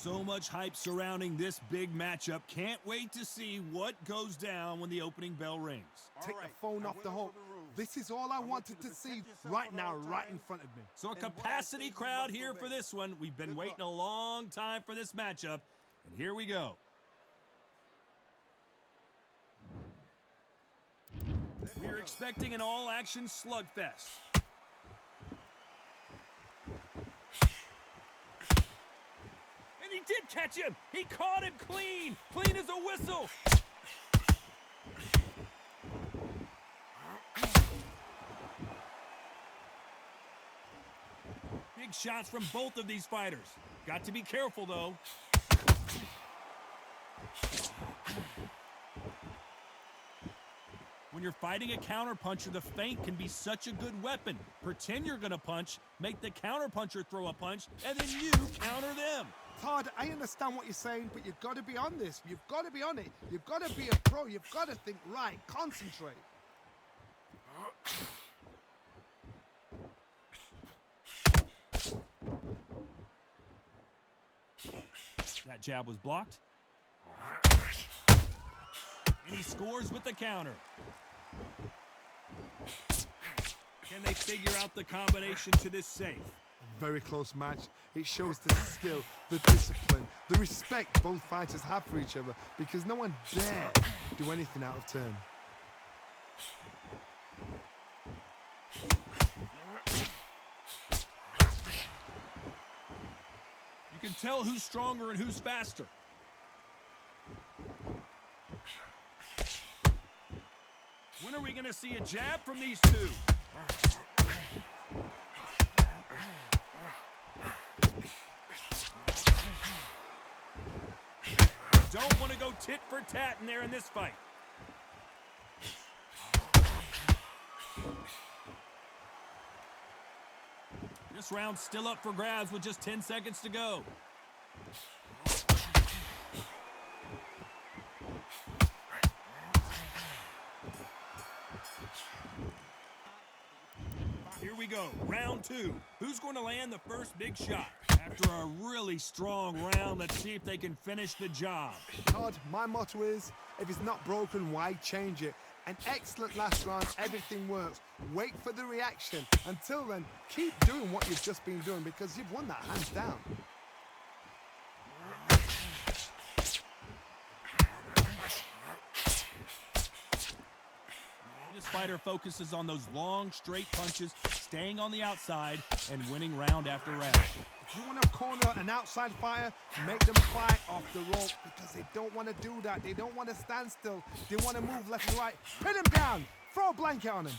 So much hype surrounding this big matchup. Can't wait to see what goes down when the opening bell rings. Take the phone off the hook. This is all I wanted to see right now, right in front of me. So a capacity crowd here for this one. We've been waiting a long time for this matchup, and here we go. We're expecting an all-action slugfest. And he did catch him. He caught him clean. Clean as a whistle. Big shots from both of these fighters. Got to be careful, though. When you're fighting a counterpuncher, the feint can be such a good weapon. Pretend you're going to punch, make the counterpuncher throw a punch, and then you counter them. Todd, I understand what you're saying, but you've got to be on this. You've got to be on it. You've got to be a pro. You've got to think right. Concentrate. That jab was blocked. And he scores with the counter. Can they figure out the combination to this safe? Very close match. It shows the skill, the discipline, the respect both fighters have for each other, because no one dare do anything out of turn. You can tell who's stronger and who's faster. When are we going to see a jab from these two? Don't want to go tit for tat in there in this fight. This round's still up for grabs with just 10 seconds to go. Here we go, round two. Who's going to land the first big shot? After a really strong round, let's see if they can finish the job. Todd, my motto is, if it's not broken, why change it? An excellent last round, everything works. Wait for the reaction. Until then, keep doing what you've just been doing, because you've won that hands down. This fighter focuses on those long, straight punches, staying on the outside, and winning round after round. If you want to corner an outside fighter, make them fight off the rope, because they don't want to do that. They don't want to stand still. They want to move left and right. Pin him down. Throw a blanket on him.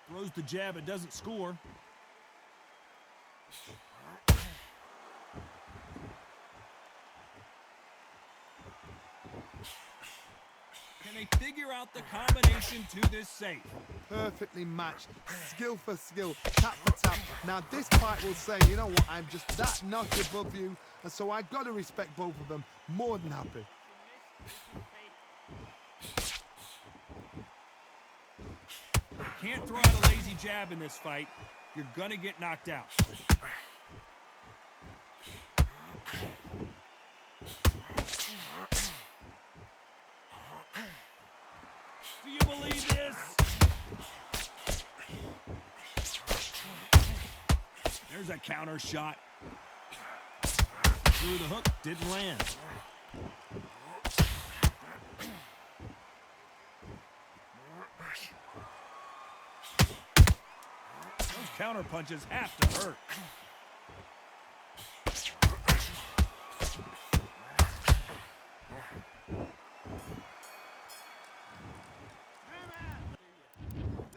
Throws the jab, it doesn't score. Can they figure out the combination to this safe? Perfectly matched, skill for skill, tap for tap. Now this fight will say, you know what, I'm just that notch above you, and so I've got to respect both of them. More than happy. You can't throw out a lazy jab in this fight. You're gonna get knocked out. Do you believe this? There's a counter shot. Through the hook, didn't land. Those counter punches have to hurt.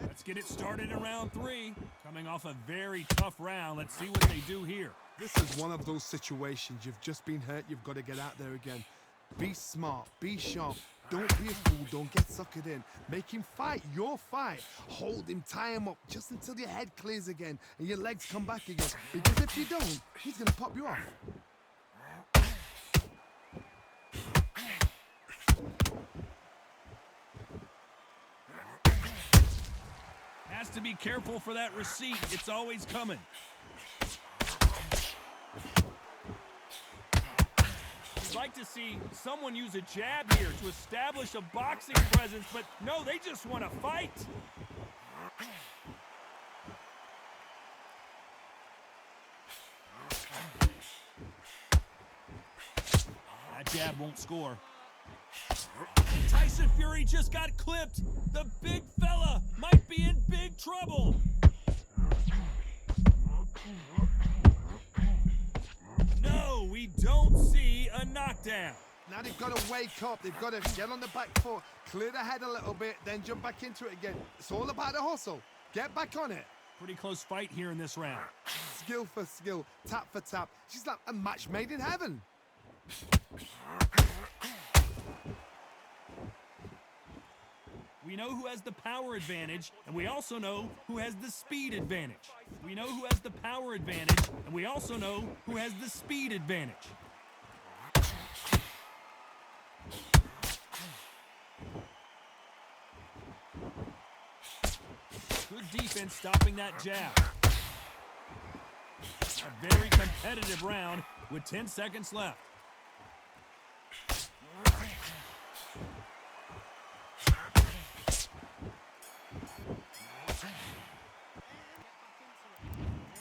Let's get it started in round three. Coming off a very tough round, let's see what they do here. This is one of those situations. You've just been hurt. You've got to get out there again. Be smart. Be sharp. Don't be a fool. Don't get suckered in. Make him fight your fight. Hold him. Tie him up just until your head clears again and your legs come back again. Because if you don't, he's going to pop you off. Has to be careful for that receipt. It's always coming. You'd like to see someone use a jab here to establish a boxing presence, but no, they just want to fight. That jab won't score. Tyson Fury just got clipped. The big fella might be in big trouble. No, we don't see a knockdown. Now they've got to wake up. They've got to get on the back foot, clear the head a little bit, then jump back into it again. It's all about the hustle. Get back on it. Pretty close fight here in this round. Skill for skill, tap for tap. She's like a match made in heaven. We know who has the power advantage, and we also know who has the speed advantage. We know who has the power advantage, and we also know who has the speed advantage. Good defense stopping that jab. A very competitive round with 10 seconds left.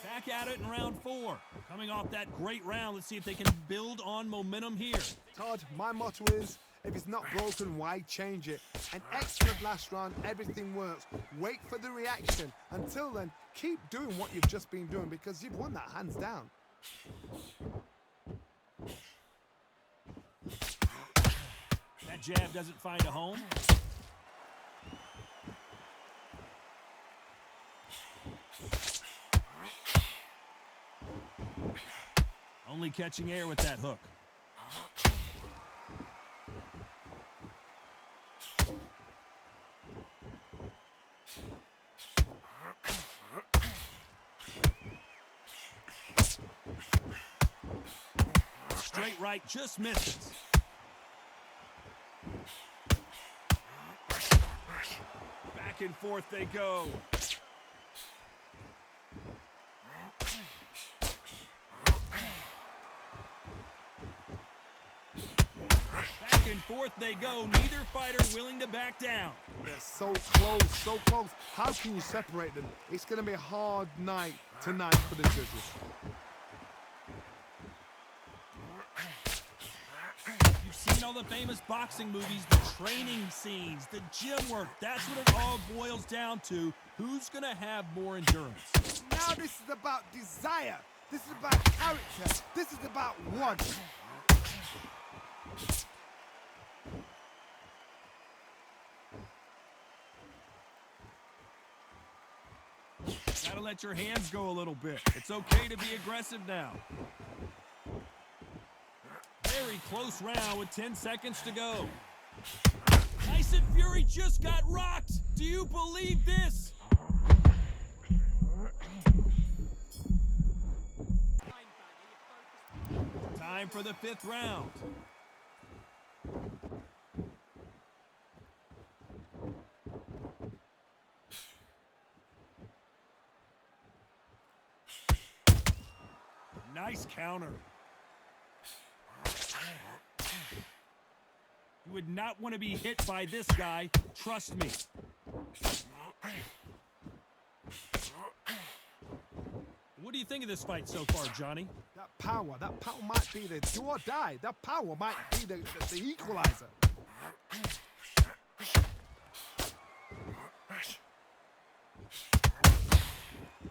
Back at it in round 4. Coming off that great round, let's see if they can build on momentum here. Todd, my motto is, if it's not broken, why change it? An excellent last round, everything works. Wait for the reaction. Until then, keep doing what you've just been doing because you've won that hands down. That jab doesn't find a home. Only catching air with that hook. Straight right, just misses. Back and forth they go. Back and forth they go. Neither fighter willing to back down. They're so close, so close. How can you separate them? It's going to be a hard night tonight for the judges. You've seen all the famous boxing movies, the training scenes, the gym work. That's what it all boils down to. Who's going to have more endurance? Now this is about desire. This is about character. This is about one. Gotta let your hands go a little bit. It's okay to be aggressive now. Very close round with 10 seconds to go. Tyson Fury just got rocked. Do you believe this? Time for the 5th round. Nice counter. You would not want to be hit by this guy. Trust me. What do you think of this fight so far, Johnny? That power might be the do or die. That power might be the equalizer.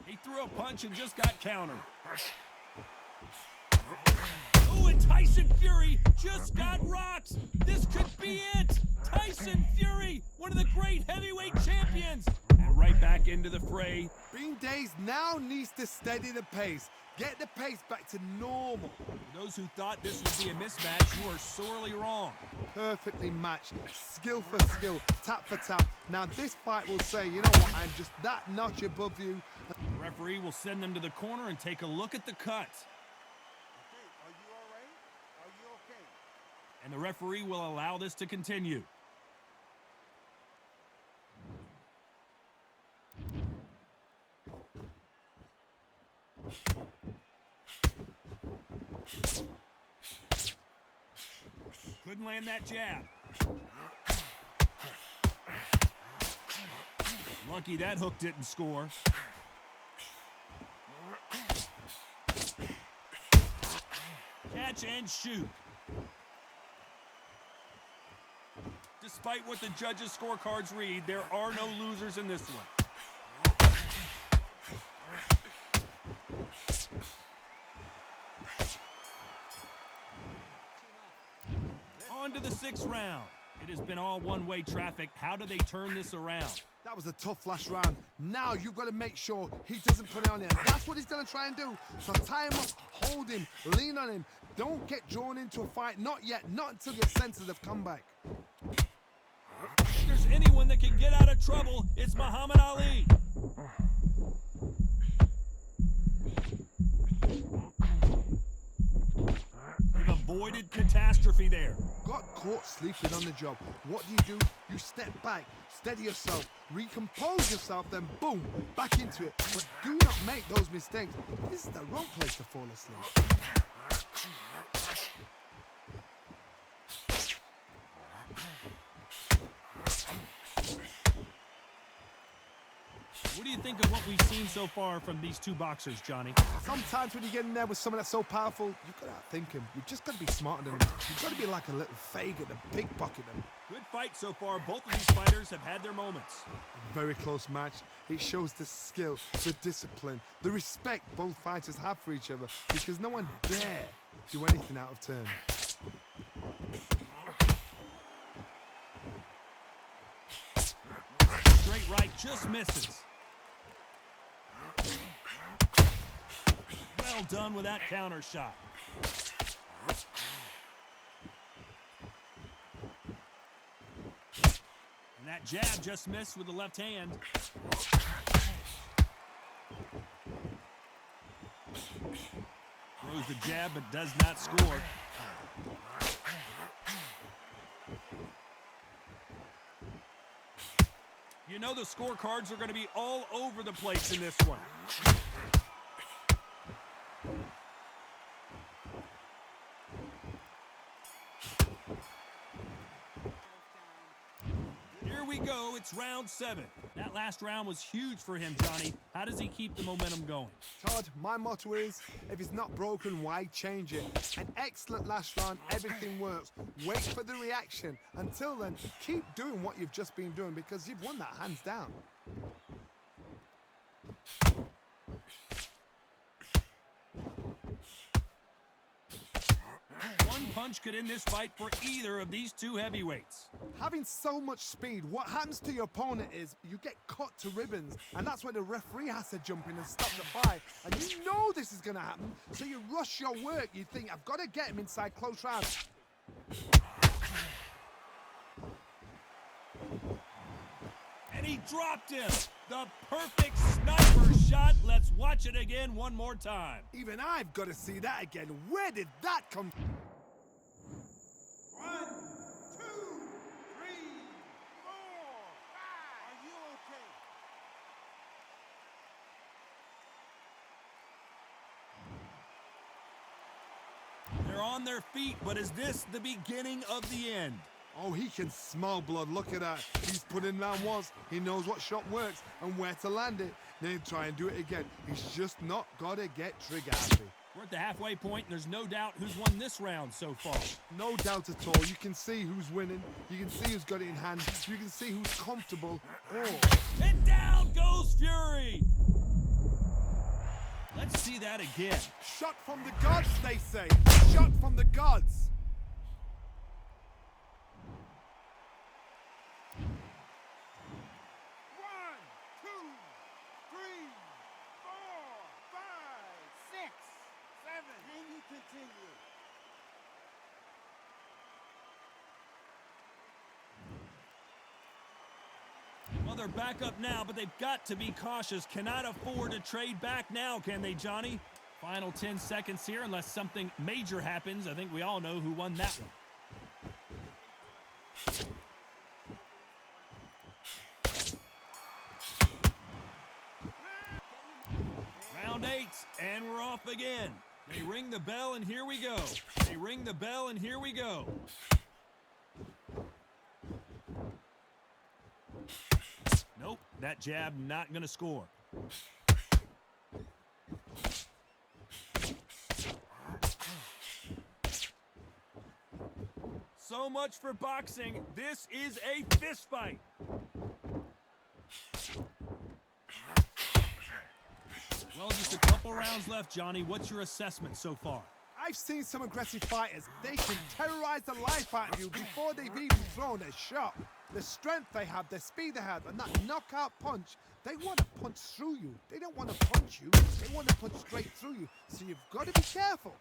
He threw a punch and just got countered. Oh, and Tyson Fury just got rocked. This could be it. Tyson Fury, one of the great heavyweight champions. And right back into the fray. Bean Days now needs to steady the pace. Get the pace back to normal. For those who thought this would be a mismatch, you are sorely wrong. Perfectly matched. Skill for skill. Tap for tap. Now this fight will say, you know what, I'm just that notch above you. The referee will send them to the corner and take a look at the cut. Are you all right? Are you okay? And the referee will allow this to continue. Couldn't land that jab. Lucky that hook didn't score. Catch and shoot. Despite what the judges' scorecards read, there are no losers in this one. On to the 6th round. It has been all one-way traffic. How do they turn this around? That was a tough last round. Now you've got to make sure he doesn't put it on him. That's what he's going to try and do. So tie him up, hold him, lean on him. Don't get drawn into a fight. Not yet. Not until your senses have come back. If there's anyone that can get out of trouble, it's Muhammad Ali. You've avoided catastrophe there. Got caught sleeping on the job. What do? You step back, steady yourself, recompose yourself, then boom, back into it. But do not make those mistakes. This is the wrong place to fall asleep. What do you think of what we've seen so far from these two boxers, Johnny? Sometimes when you get in there with someone that's so powerful, you've got to outthink him. You've just got to be smarter than him. You've got to be like a little faggot and pickpocket him. Good fight so far. Both of these fighters have had their moments. Very close match. It shows the skill, the discipline, the respect both fighters have for each other, because no one dare do anything out of turn. Straight right just misses. Well done with that counter shot. And that jab just missed with the left hand. Throws the jab but does not score. You know the scorecards are going to be all over the place in this one. Here we go, it's round 7. That last round was huge for him, Johnny. How does he keep the momentum going? Todd, my motto is, if it's not broken, why change it? An excellent last round, everything works. Wait for the reaction. Until then, keep doing what you've just been doing, because you've won that hands down. One punch could end this fight for either of these two heavyweights. Having so much speed, what happens to your opponent is you get cut to ribbons, and that's where the referee has to jump in and stop the fight. And you know this is going to happen, so you rush your work. You think, I've got to get him inside close rounds. And he dropped him. The perfect sniper shot. Let's watch it again one more time. Even I've got to see that again. Where did that come from? 1, 2, 3, 4, 5. Are you okay? They're on their feet, but is this the beginning of the end? Oh, he can smell blood. Look at that. He's put in round once. He knows what shot works and where to land it. Then try and do it again. He's just not got to get trigger happy. We're at the halfway point, and there's no doubt who's won this round so far. No doubt at all. You can see who's winning. You can see who's got it in hand. You can see who's comfortable. Oh. And down goes Fury. Let's see that again. Shot from the gods, they say. Shot from the gods. Continue. Well, they're back up now, but they've got to be cautious. Cannot afford to trade back now, can they, Johnny? Final 10 seconds here, unless something major happens. I think we all know who won that one. Round Round 8, and we're off again. They ring the bell, and here we go. They ring the bell, and here we go. Nope, that jab not going to score. So much for boxing. This is a fist fight. Well, just a couple rounds left, Johnny. What's your assessment so far? I've seen some aggressive fighters. They can terrorize the life out of you before they've even thrown a shot. The strength they have, the speed they have, and that knockout punch, they want to punch through you. They don't want to punch you. They want to punch straight through you. So you've got to be careful.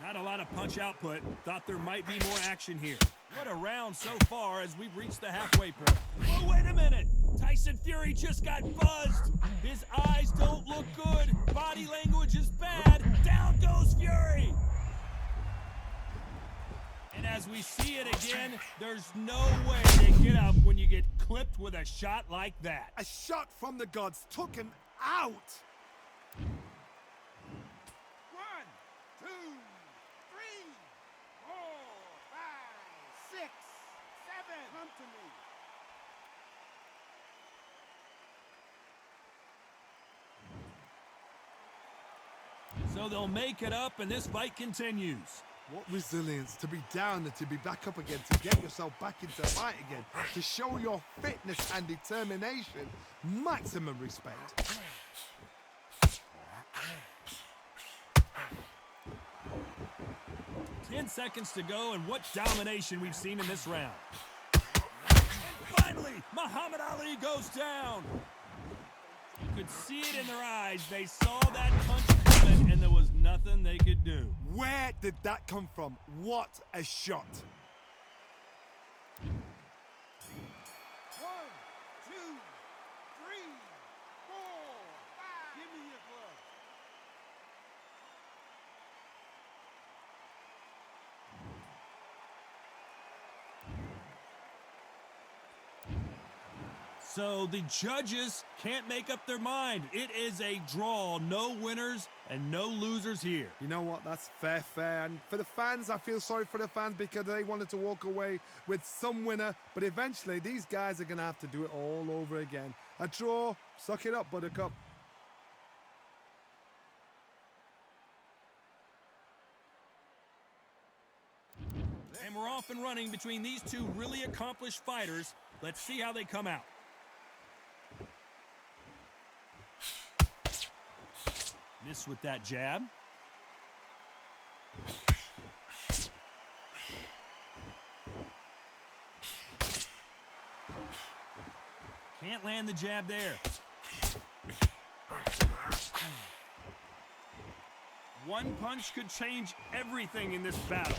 Not a lot of punch output. Thought there might be more action here. What a round so far as we've reached the halfway point. Oh, wait a minute. Tyson Fury just got buzzed. His eyes don't look good. Body language is bad. Down goes Fury. And as we see it again, there's no way to get up when you get clipped with a shot like that. A shot from the gods took him out. 1, 2, 3, 4, 5, 6, 7. Come to me. So they'll make it up, and this fight continues. What resilience to be down and to be back up again, to get yourself back into the fight again, to show your fitness and determination. Maximum respect. Ten seconds to go, and what domination we've seen in this round. And finally, Muhammad Ali goes down. You could see it in their eyes. They saw that punch coming, and there was nothing they could do. Where did that come from? What a shot. 1, 2, 3, 4, 5. Give me your glove. So the judges can't make up their mind. It is a draw. No winners and no losers here. You know what? That's fair. And for the fans, I feel sorry for the fans because they wanted to walk away with some winner. But eventually, these guys are going to have to do it all over again. A draw. Suck it up, Buttercup. And we're off and running between these two really accomplished fighters. Let's see how they come out. Miss with that jab. Can't land the jab there. One punch could change everything in this battle.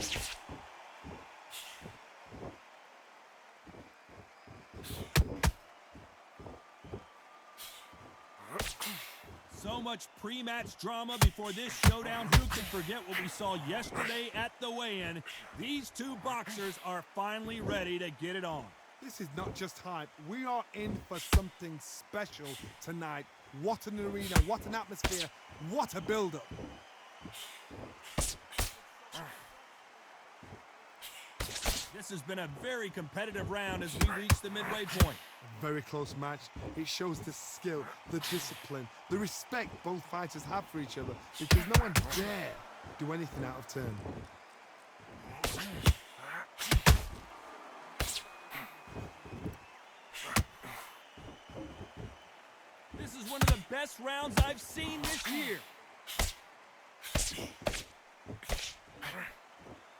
So much pre-match drama before this showdown. Who can forget what we saw yesterday at the weigh-in? These two boxers are finally ready to get it on. This is not just hype. We are in for something special tonight. What an arena, what an atmosphere, what a build-up. This has been a very competitive round as we reach the midway point. A very close match. It shows the skill, the discipline, the respect both fighters have for each other because no one dare do anything out of turn. This is one of the best rounds I've seen this year.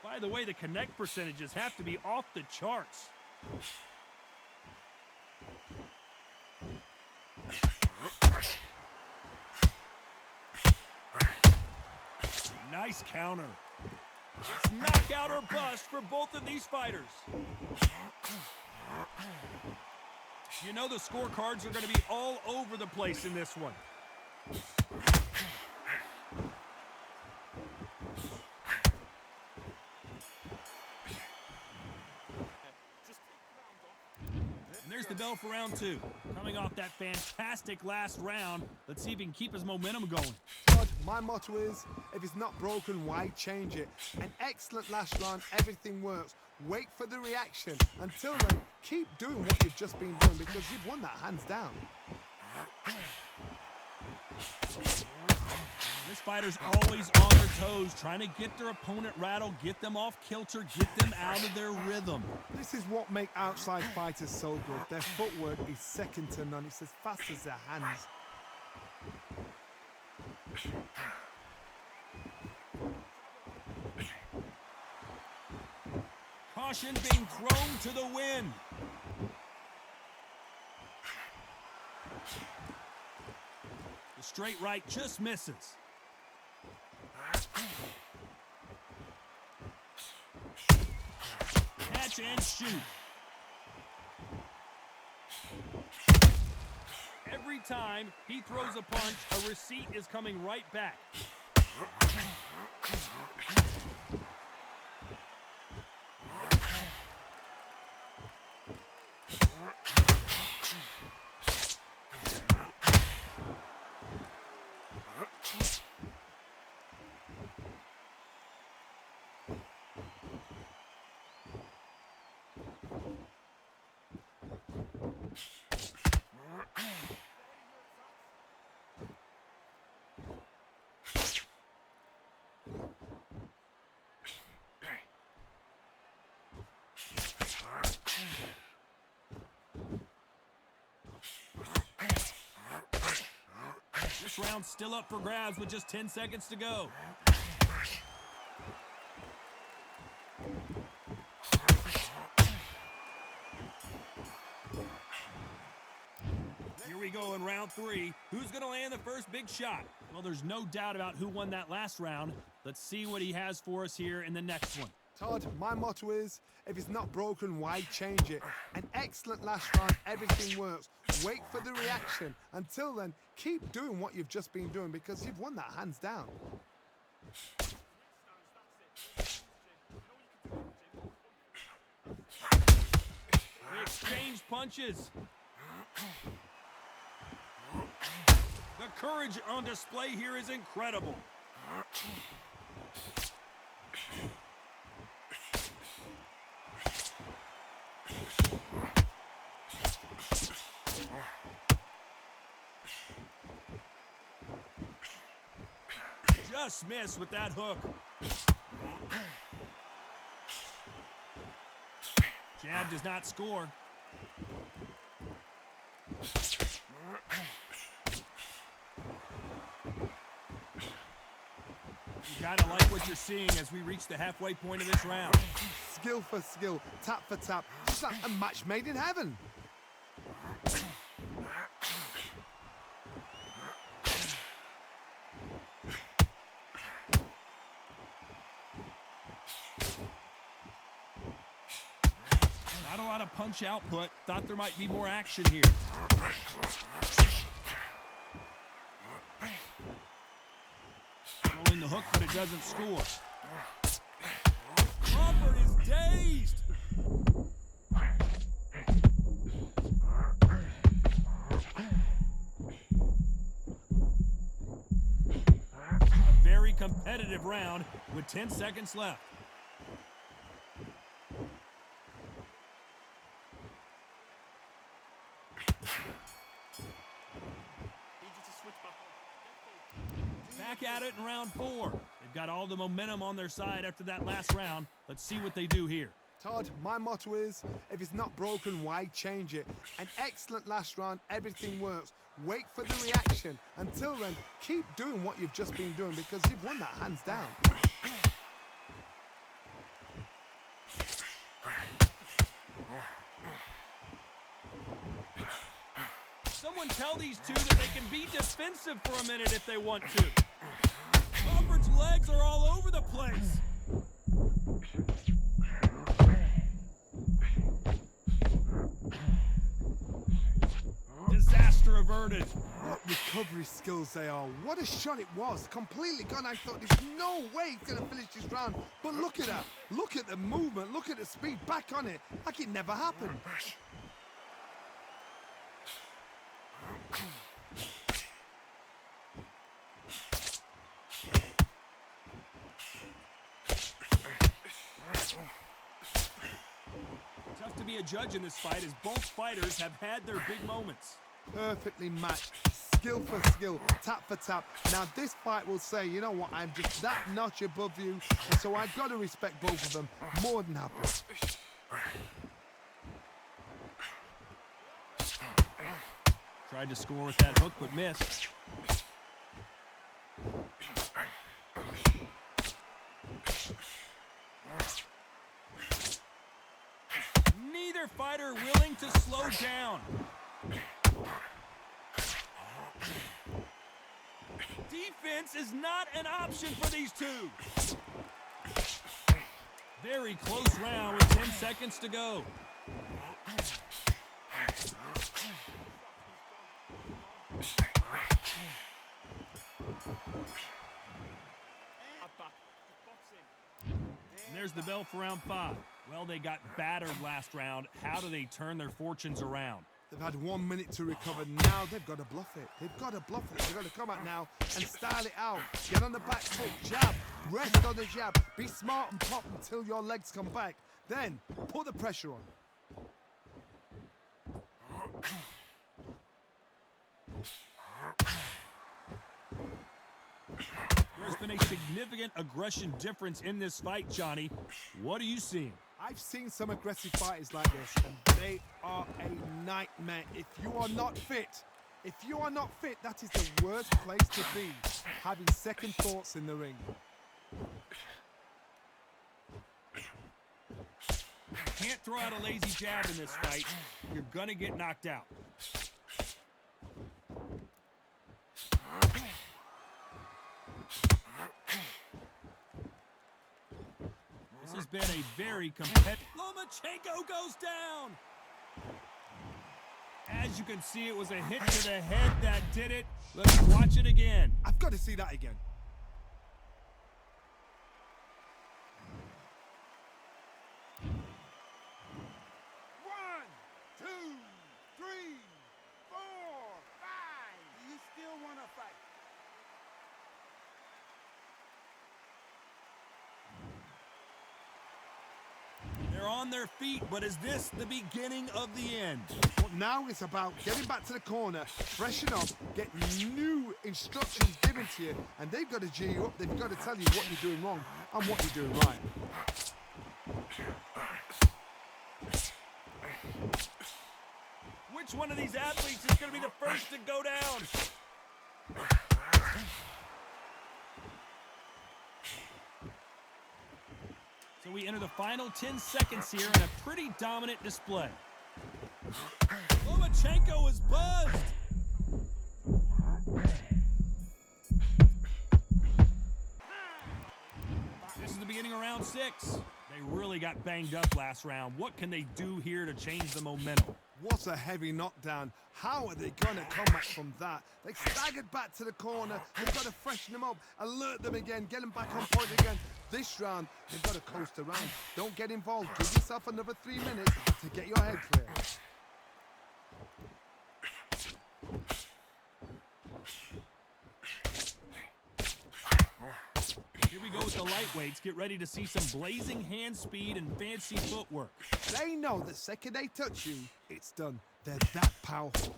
By the way, the connect percentages have to be off the charts. Nice counter. It's knockout or bust for both of these fighters. You know the scorecards are going to be all over the place in this one. There's the bell for round 2. Coming off that fantastic last round, let's see if he can keep his momentum going. Todd, my motto is, if it's not broken, why change it? An excellent last round, everything works. Wait for the reaction. Until then, keep doing what you've just been doing because you've won that hands down. This fighter's always on their toes, trying to get their opponent rattled, get them off kilter, get them out of their rhythm. This is what makes outside fighters so good. Their footwork is second to none. It's as fast as their hands. Caution being thrown to the wind. The straight right just misses. Catch and shoot. Every time he throws a punch, a receipt is coming right back. This round's still up for grabs with just 10 seconds to go. Here we go in round 3. Who's going to land the first big shot? Well, there's no doubt about who won that last round. Let's see what he has for us here in the next one. Todd, my motto is, if it's not broken, why change it? An excellent last round, everything works. Wait for the reaction. Until then, keep doing what you've just been doing because you've won that hands down. They exchange punches. The courage on display here is incredible. Just missed with that hook. Jab does not score. You gotta like what you're seeing as we reach the halfway point of this round. Skill for skill, tap for tap. It's like a match made in heaven. Not a lot of punch output. Thought there might be more action here. Throwing the hook, but it doesn't score. Crawford is dazed. A very competitive round with 10 seconds left. Back at it in round 4. They've got all the momentum on their side after that last round. Let's see what they do here. Todd, my motto is, if it's not broken, why change it? An excellent last round, everything works. Wait for the reaction. Until then, keep doing what you've just been doing because you've won that hands down. Someone tell these two that they can be defensive for a minute if they want to. Crawford's legs are all over the place. Disaster averted. What recovery skills they are. What a shot it was. Completely gone. I thought there's no way he's going to finish this round. But look at that. Look at the movement. Look at the speed. Back on it. Like it never happened. Tough to be a judge in this fight as both fighters have had their big moments. Perfectly matched, skill for skill, tap for tap. Now this fight will say, you know what, I'm just that notch above you, and so I've got to respect both of them more than happy. Tried to score with that hook, but missed. Neither fighter willing to slow down. Defense is not an option for these two. Very close round with 10 seconds to go. And there's the bell for round 5. Well, they got battered last round. How do they turn their fortunes around? They've had 1 minute to recover. Now they've got to bluff it. They've got to bluff it. They've got to come out now and style it out. Get on the back foot, jab, rest on the jab. Be smart and pop until your legs come back. Then put the pressure on. There's been a significant aggression difference in this fight, Johnny. What are you seeing? I've seen some aggressive fighters like this, and they are a nightmare. If you are not fit, that is the worst place to be, having second thoughts in the ring. Can't throw out a lazy jab in this fight. You're gonna get knocked out. This has been a very competitive. Lomachenko goes down. As you can see, it was a hit to the head that did it. Let's watch it again. I've got to see that again. One, two, three, four, five. Do you still want to fight? They're on their feet, but is this the beginning of the end? But now it's about getting back to the corner, freshen up, get new instructions given to you, and they've got to G you up. They've got to tell you what you're doing wrong and what you're doing right. Which one of these athletes is going to be the first to go down? So we enter the final 10 seconds here in a pretty dominant display. Lomachenko is buzzed. This is the beginning of round 6. They really got banged up last round. What can they do here to change the momentum? What a heavy knockdown. How are they going to come back from that? They staggered back to the corner. They've got to freshen them up, alert them again, get them back on point again. This round, they've got to coast around. Don't get involved. Give yourself another 3 minutes to get your head clear. Here we go with the lightweights. Get ready to see some blazing hand speed and fancy footwork. They know the second they touch you, it's done. They're that powerful.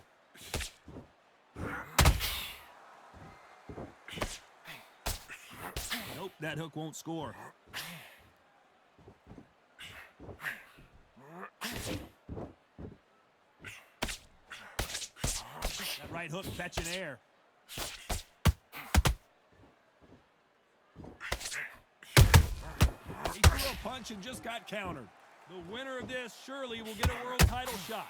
Nope, that hook won't score. That right hook catching air. He threw a punch and just got countered. The winner of this surely will get a world title shot.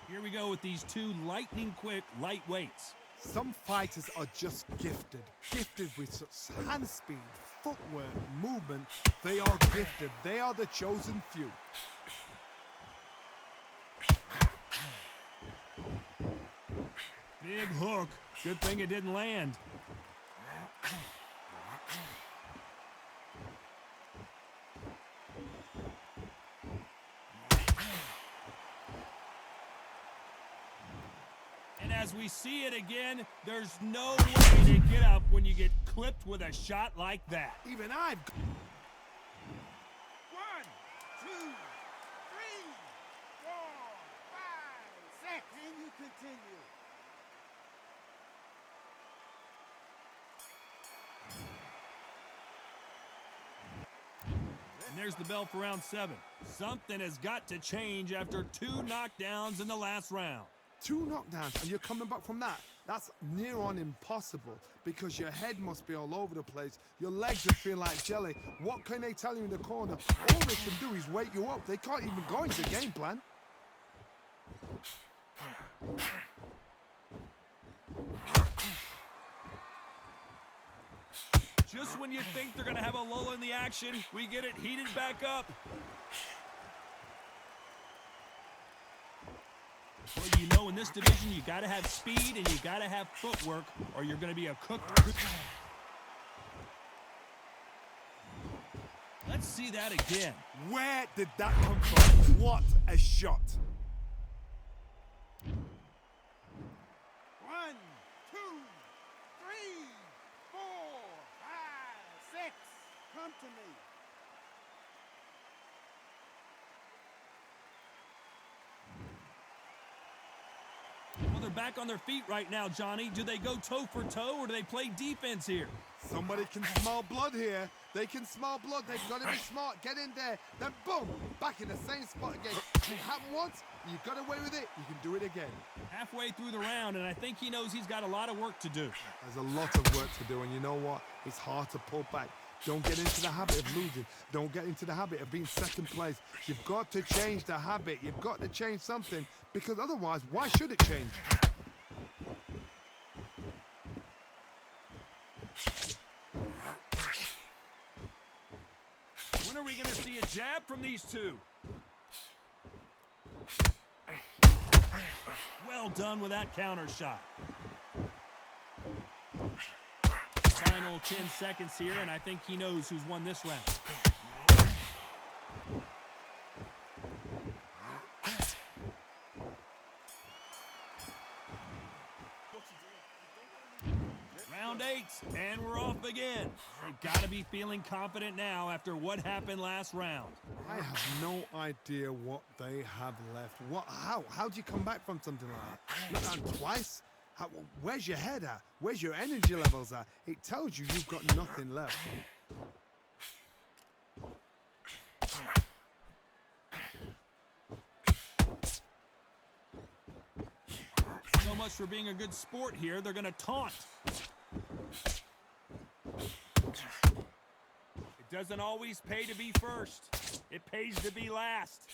Here we go with these two lightning-quick lightweights. Some fighters are just gifted. Gifted with such hand speed, footwork, movement. They are gifted. They are the chosen few. Big hook. Good thing it didn't land. as we see it again, there's no way to get up when you get clipped with a shot like that. Even I've... 1, 2, 3, 4, 5, 6. Can you continue? And there's the bell for round 7. Something has got to change after 2 knockdowns in the last round. 2 knockdowns and you're coming back from that. That's near on impossible because your head must be all over the place. Your legs are feeling like jelly. What can they tell you in the corner? All they can do is wake you up. They can't even go into game plan. Just when you think they're going to have a lull in the action, we get it heated back up. Well, you know, in this division, you got to have speed and you got to have footwork, or you're going to be a cooked. Let's see that again. Where did that come from? What a shot. 1, 2, 3, 4, 5, 6. Come to me. Well, they're back on their feet right now, Johnny. Do they go toe for toe or do they play defense here? Somebody can smell blood here. They can smell blood. They've got to be smart. Get in there. Then boom, back in the same spot again. It happened once. You got away with it. You can do it again. Halfway through the round, and I think he knows he's got a lot of work to do. There's a lot of work to do, and you know what? It's hard to pull back. Don't get into the habit of losing. Don't get into the habit of being second place. You've got to change the habit. You've got to change something, because otherwise, why should it change? When are we going to see a jab from these two? Well done with that counter shot. Final 10 seconds here, and I think he knows who's won this round. Round 8, and we're off again. They've got to be feeling confident now after what happened last round. I have no idea what they have left. How do you come back from something like that? And twice? Where's your head at? Where's your energy levels at? It tells you you've got nothing left. So much for being a good sport here. They're going to taunt. It doesn't always pay to be first. It pays to be last.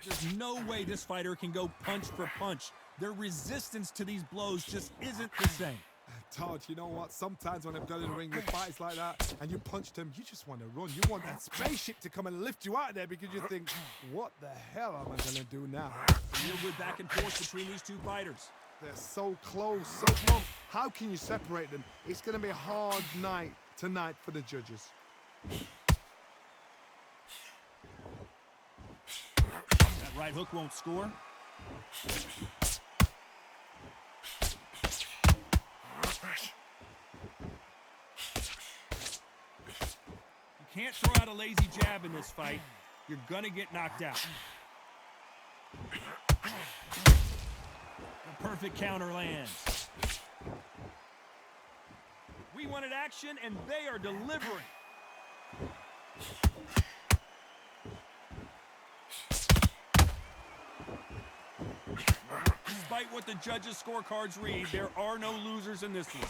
There's no way this fighter can go punch for punch. Their resistance to these blows just isn't the same. Todd, you know what? Sometimes when I've got in the ring with fights like that and you punched him, you just want to run. You want that spaceship to come and lift you out of there because you think, what the hell am I going to do now? Real good back and forth between these two fighters. They're so close, so close. How can you separate them? It's going to be a hard night tonight for the judges. That right hook won't score. You can't throw out a lazy jab in this fight. You're gonna get knocked out. The perfect counter lands. We wanted action, and they are delivering. Despite what the judges' scorecards read, there are no losers in this one.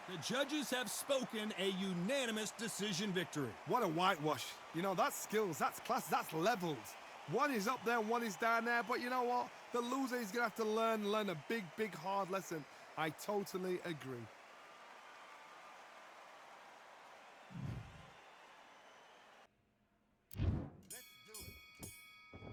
The judges have spoken, a unanimous decision victory. What a whitewash. You know, that's skills, that's class, that's levels. One is up there, one is down there, but you know what? The loser is going to have to learn a big, big, hard lesson. I totally agree. Let's do it.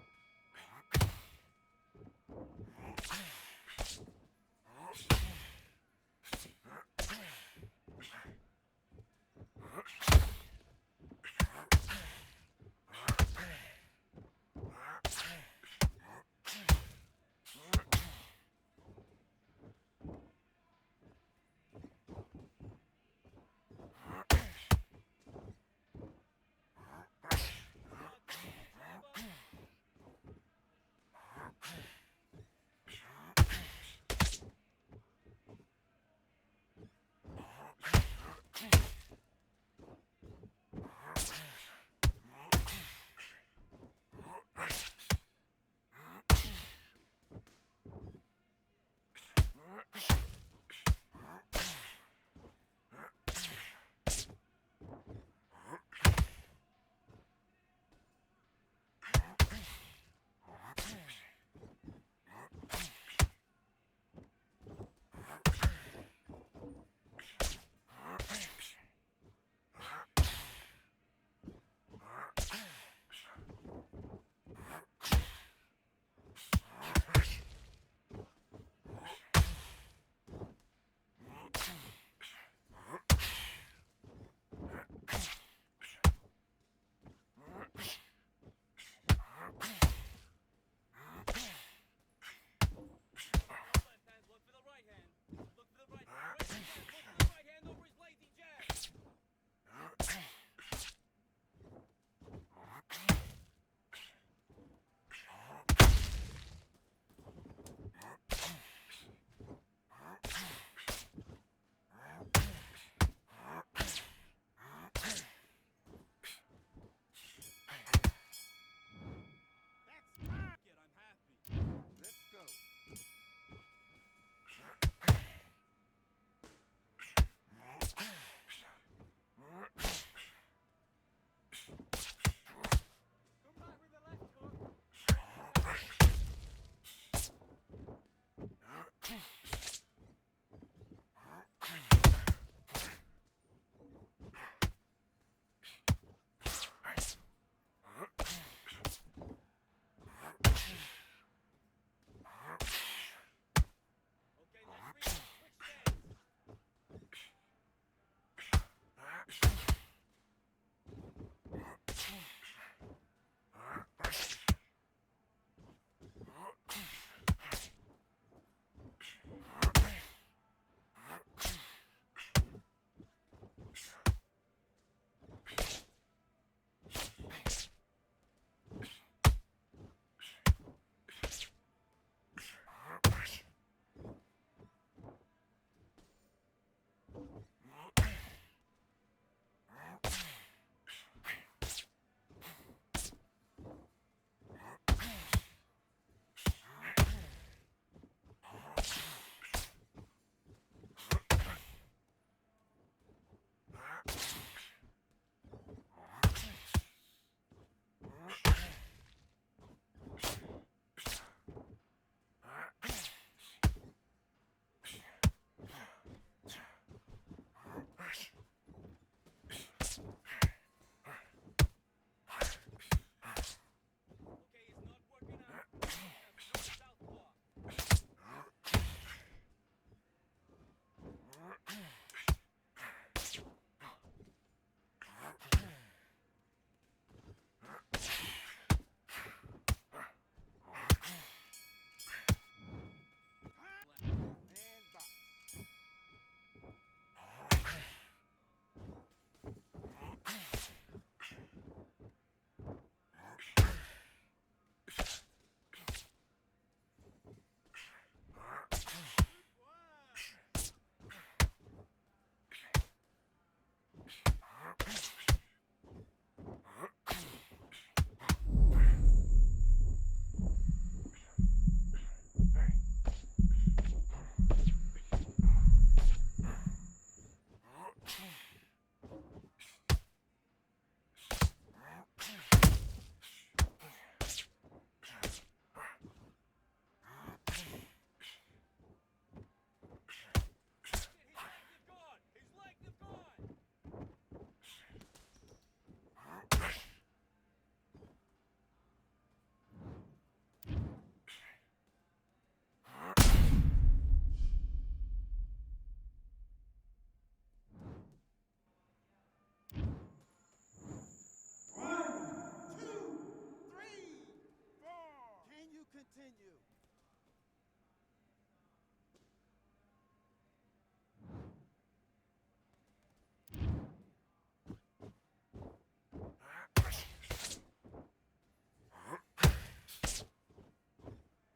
continue.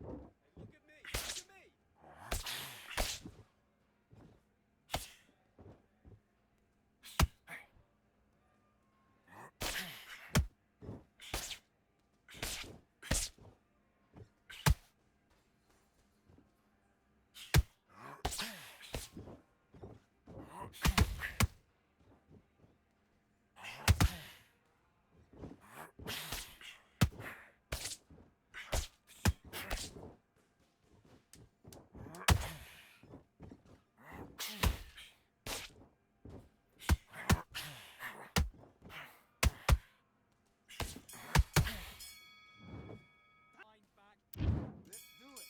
Look at me! Look at me! Line back. Let's do it.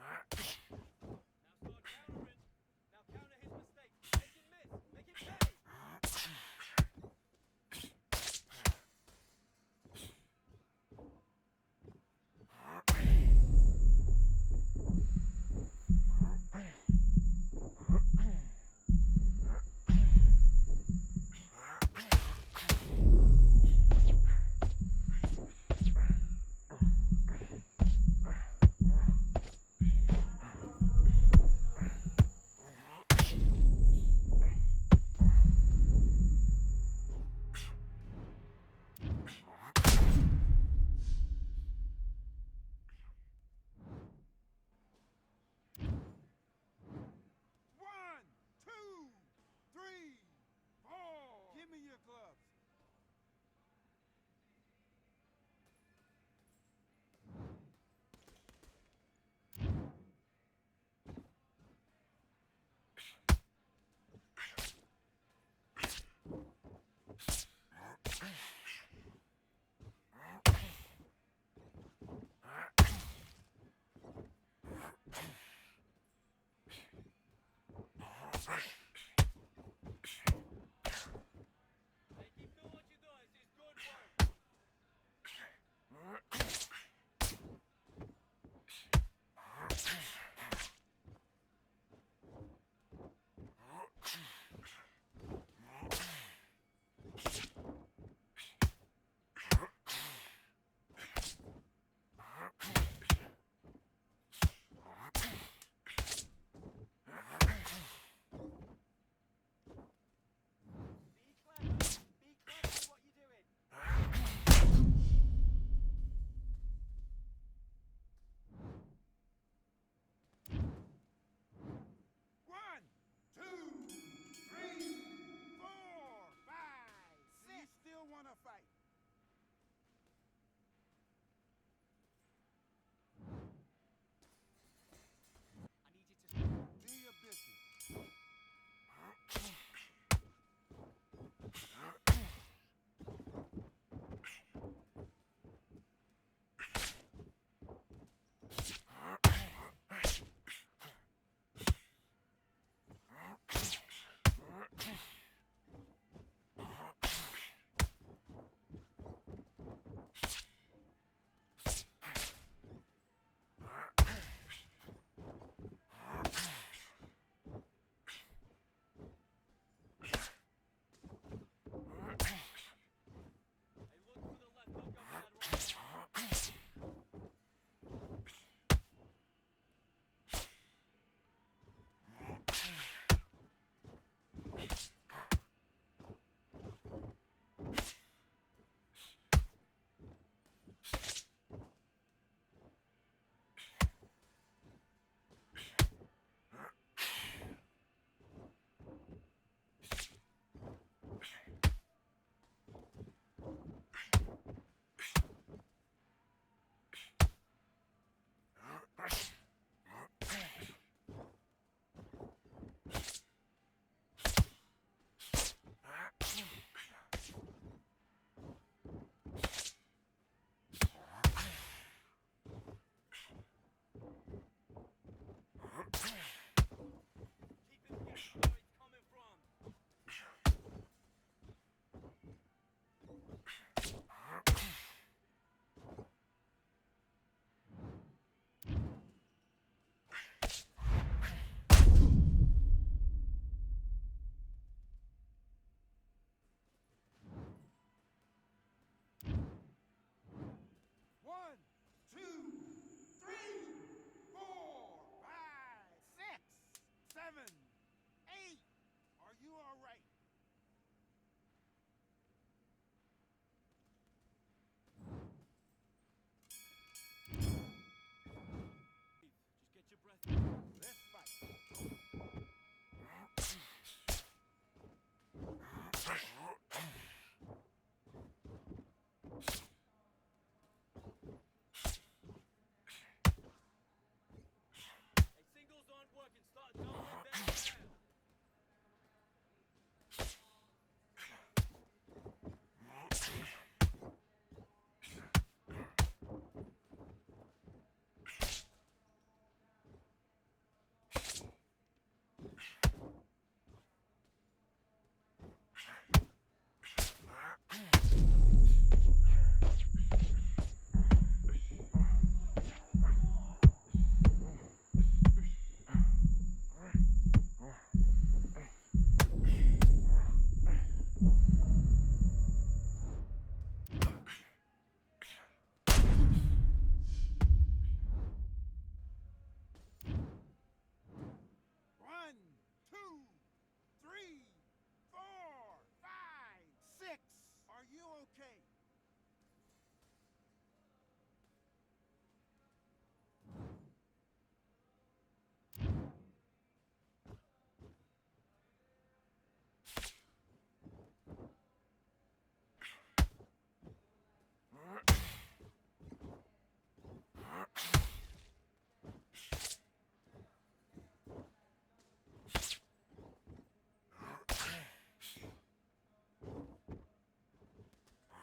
Now start countering. Now counter his mistake. Make him miss. Make him pay. One, two, three, four. Give me your gloves. Hey, keep doing what you're doing. It's good work.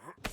okay.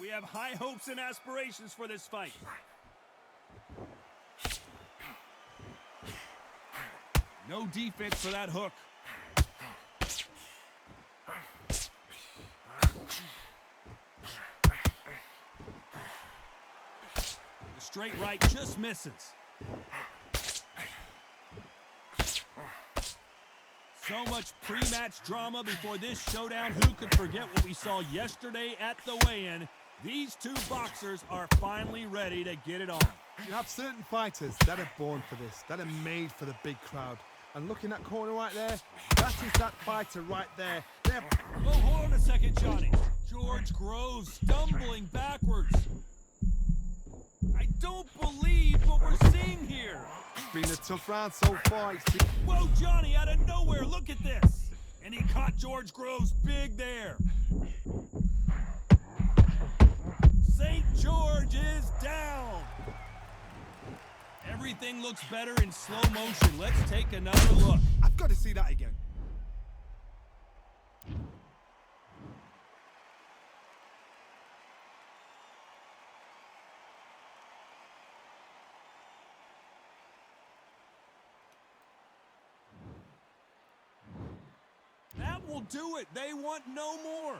We have high hopes and aspirations for this fight. No defense for that hook. The straight right just misses. So much pre-match drama before this showdown. Who could forget what we saw yesterday at the weigh-in? These two boxers are finally ready to get it on. You have certain fighters that are born for this, that are made for the big crowd. And looking at corner right there, that is that fighter right there. Oh, hold on a second, Johnny. George Groves stumbling backwards. I don't believe what we're seeing here. It's been a tough round so far. Whoa, Johnny, out of nowhere, look at this. And he caught George Groves big there. St. George is down. Everything looks better in slow motion. Let's take another look. I've got to see that again. That will do it. They want no more.